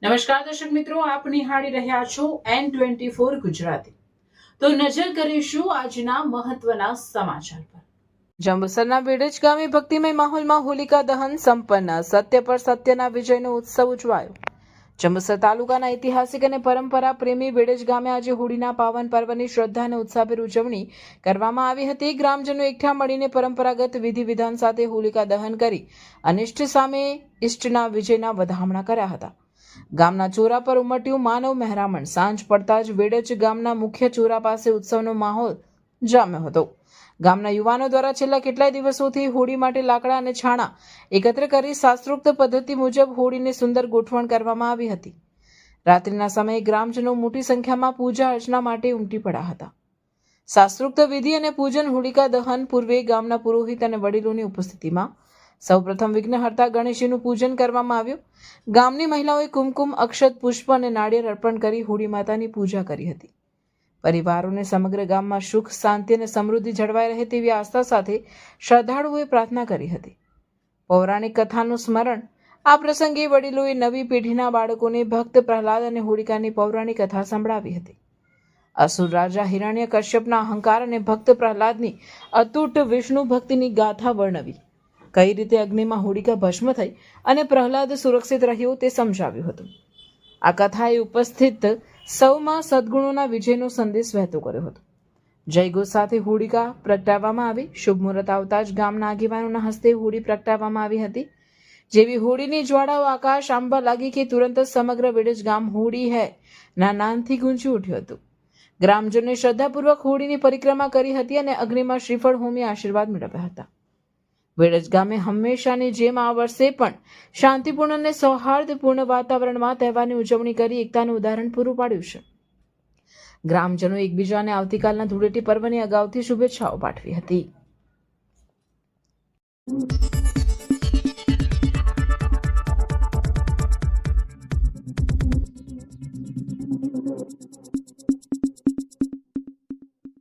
નમસ્કાર દર્શક મિત્રો, આપ નિહાળી રહ્યા છો N24 ગુજરાતી। તો નજર કરીશું આજના મહત્વના સમાચાર પર। જંબુસરના વેડજ ગામે ભક્તિમય માહોલમાં હોલિકા દહન સંપન્ન। સત્ય પર સત્યના વિજયનો ઉત્સવ ઉજવાયો। જંબુસર તાલુકાના ઐતિહાસિક અને પરંપરા પ્રેમી વેડજ ગામે આજે હોળીના પાવન પર્વની શ્રદ્ધા અને ઉત્સાહભેર ઉજવણી કરવામાં આવી હતી। ગ્રામજનો એકઠા મળીને પરંપરાગત વિધિ વિધાન સાથે હોલિકા દહન કરી અનિષ્ટ સામે ઇષ્ટના વિજયના વધામણા કર્યા હતા। ગામના ચોરા પર ઉમટ્યું માનવ મહેરામણ। સાંજ પડતા જ વેડજ ગામના મુખ્ય ચોરા પાસે ઉત્સવનો માહોલ જામ્યો હતો। ગામના યુવાનો દ્વારા છેલ્લા કેટલાય દિવસોથી હોળી માટે લાકડા અને છાણા એકત્ર કરી શાસ્ત્રોક્ત પદ્ધતિ મુજબ હોળીની સુંદર ગોઠવણ કરવામાં આવી હતી। રાત્રિના સમયે ગ્રામજનો મોટી સંખ્યામાં પૂજા અર્ચના માટે ઉમટી પડ્યા હતા। શાસ્ત્રોક્ત વિધિ અને પૂજન હોલિકા દહન પૂર્વે ગામના પુરોહિત અને વડીલોની ઉપસ્થિતિમાં સૌપ્રથમ વિઘ્નહર્તા ગણેશજીનું પૂજન કરવામાં આવ્યું। ગામની મહિલાઓએ કુમકુમ, અક્ષત, પુષ્પ અને નાળિયેર અર્પણ કરી હોળી માતાની પૂજા કરી હતી। પરિવારોને સમગ્ર ગામમાં સુખ, શાંતિ અને સમૃદ્ધિ જળવાઈ રહે તેવી આસ્થા સાથે શ્રદ્ધાળુઓએ પ્રાર્થના કરી હતી। પૌરાણિક કથાનું સ્મરણ। આ પ્રસંગે વડીલોએ નવી પેઢીના બાળકોને ભક્ત પ્રહલાદ અને હોલિકાની પૌરાણિક કથા સંભળાવી હતી। અસુર રાજા હિરણ્ય કશ્યપના અહંકાર અને ભક્ત પ્રહલાદની અતૂટ વિષ્ણુ ભક્તિની ગાથા વર્ણવી। કઈ રીતે અગ્નિમાં હોલિકા ભસ્મ થઈ અને પ્રહલાદ સુરક્ષિત રહ્યો તે સમજાવ્યું હતું। આ કથાએ ઉપસ્થિત સૌમાં સદગુણોના વિજયનો સંદેશ વહેતો કર્યો હતો। જયઘોષ સાથે હોલિકા પ્રગટાવવામાં આવી। શુભ મુહૂર્ત આવતા જ ગામના આગેવાનોના હસ્તે હોળી પ્રગટાવવામાં આવી હતી। જેવી હોળીની જ્વાળાઓ આકાશ આંબવા લાગી કે તુરંત જ સમગ્ર વેડજ ગામ હોળી હૈ ના નાદથી ગુંજી ઉઠ્યું હતું। ગ્રામજનોએ શ્રદ્ધાપૂર્વક હોળીની પરિક્રમા કરી હતી અને અગ્નિમાં શ્રીફળ હોમી આશીર્વાદ મેળવ્યા હતા। વેડજ ગામે હંમેશાની જેમ આ વર્ષે પણ શાંતિપૂર્ણ અને સૌહાર્દપૂર્ણ વાતાવરણમાં તહેવારની ઉજવણી કરી એકતાનું ઉદાહરણ પૂરું પાડ્યું છે। ગ્રામજનોએ એકબીજાને આવતીકાલના ધૂળેટી પર્વની અગાઉથી શુભેચ્છાઓ પાઠવી હતી।